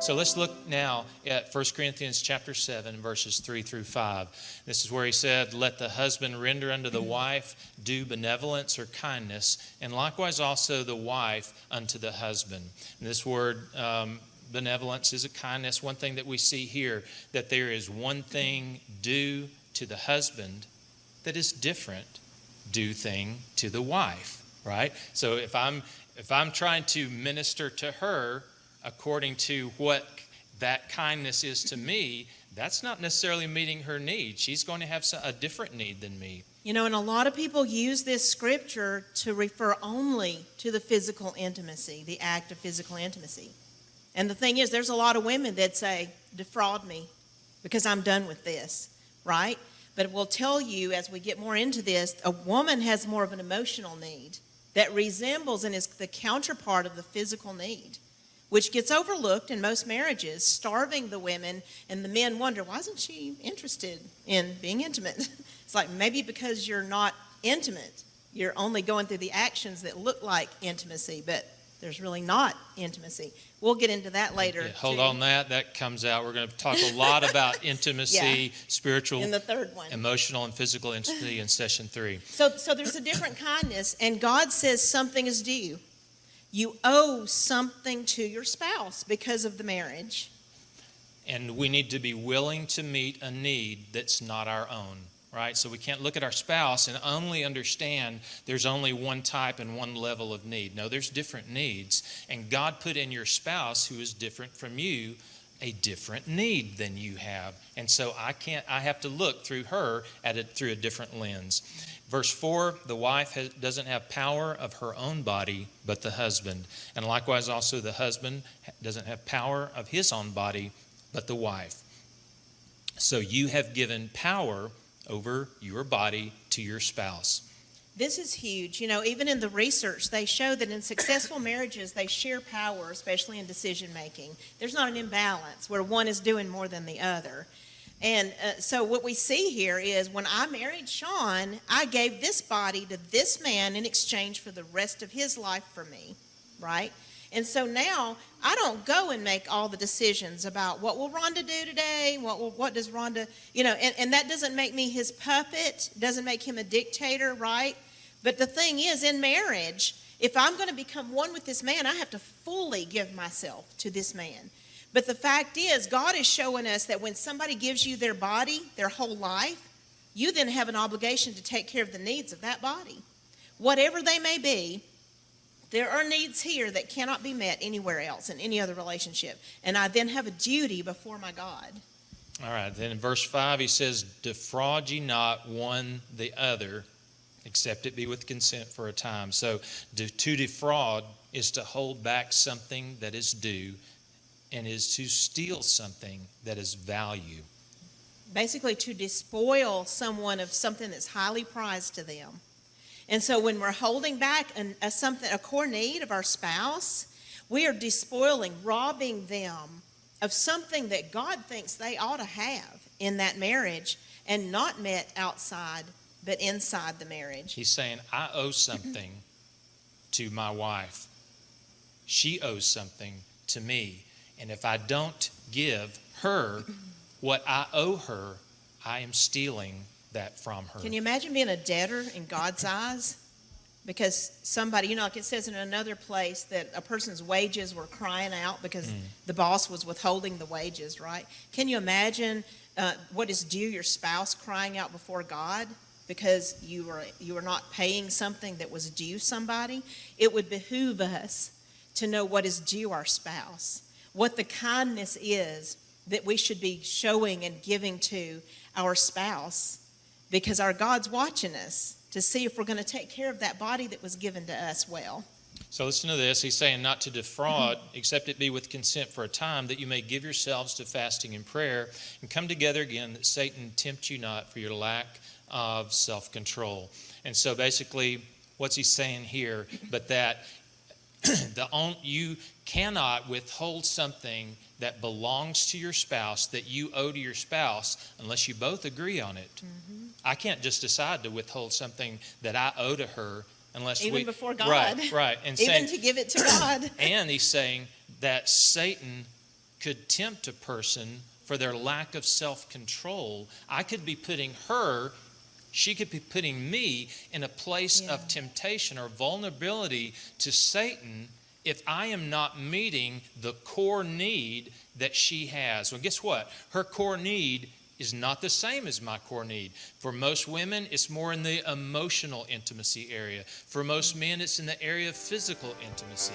So let's look now at 1 Corinthians chapter 7, verses 3 through 5. This is where he said, "Let the husband render unto the wife due benevolence or kindness, and likewise also the wife unto the husband." And this word benevolence is a kindness. One thing that we see here, that there is one thing due to the husband that is different due thing to the wife, right? So if I'm trying to minister to her according to what that kindness is to me, that's not necessarily meeting her need. She's going to have a different need than me. You know, and a lot of people use this scripture to refer only to the physical intimacy, the act of physical intimacy. And the thing is, there's a lot of women that say, defraud me because I'm done with this, right? But we'll tell you as we get more into this, a woman has more of an emotional need that resembles and is the counterpart of the physical need, which gets overlooked in most marriages, starving the women, and the men wonder, why isn't she interested in being intimate? It's like, maybe because you're not intimate. You're only going through the actions that look like intimacy, but there's really not intimacy. We'll get into that later. Yeah, hold on that comes out. We're going to talk a lot about intimacy, spiritual, in the third one, emotional and physical intimacy in session 3. So there's a different kindness, and God says something is due. You owe something to your spouse because of the marriage. And we need to be willing to meet a need that's not our own, right? So we can't look at our spouse and only understand there's only one type and one level of need. No, there's different needs. And God put in your spouse, who is different from you, a different need than you have. And so I have to look through her at it through a different lens. Verse 4, the wife doesn't have power of her own body, but the husband. And likewise also the husband doesn't have power of his own body, but the wife. So you have given power over your body to your spouse. This is huge. You know, even in the research, they show that in successful marriages, they share power, especially in decision making. There's not an imbalance where one is doing more than the other. And so what we see here is when I married Sean, I gave this body to this man in exchange for the rest of his life for me, right? And so now I don't go and make all the decisions about what will Rhonda do today, what does Rhonda, you know, and that doesn't make me his puppet, doesn't make him a dictator, right? But the thing is, in marriage, if I'm going to become one with this man, I have to fully give myself to this man. But the fact is, God is showing us that when somebody gives you their body, their whole life, you then have an obligation to take care of the needs of that body. Whatever they may be, there are needs here that cannot be met anywhere else in any other relationship. And I then have a duty before my God. All right, then in verse 5, he says, "Defraud ye not one the other, except it be with consent for a time." So to defraud is to hold back something that is due, and is to steal something that is value. Basically, to despoil someone of something that's highly prized to them. And so when we're holding back a core need of our spouse, we are despoiling, robbing them of something that God thinks they ought to have in that marriage and not met outside, but inside the marriage. He's saying, I owe something to my wife. She owes something to me. And if I don't give her what I owe her, I am stealing that from her. Can you imagine being a debtor in God's eyes? Because somebody, you know, like it says in another place that a person's wages were crying out because the boss was withholding the wages, right? Can you imagine what is due your spouse crying out before God because you were not paying something that was due somebody? It would behoove us to know what is due our spouse, what the kindness is that we should be showing and giving to our spouse, because our God's watching us to see if we're going to take care of that body that was given to us well. So listen to this. He's saying not to defraud, except it be with consent for a time, that you may give yourselves to fasting and prayer, and come together again, that Satan tempt you not for your lack of self-control. And so basically, what's he saying here? But that you cannot withhold something that belongs to your spouse, that you owe to your spouse, unless you both agree on it. Mm-hmm. I can't just decide to withhold something that I owe to her unless even before God. Right. And even to give it to God. And he's saying that Satan could tempt a person for their lack of self-control. I could be putting her, she could be putting me in a place of temptation or vulnerability to Satan if I am not meeting the core need that she has. Well, guess what? Her core need is not the same as my core need. For most women, it's more in the emotional intimacy area. For most men, it's in the area of physical intimacy.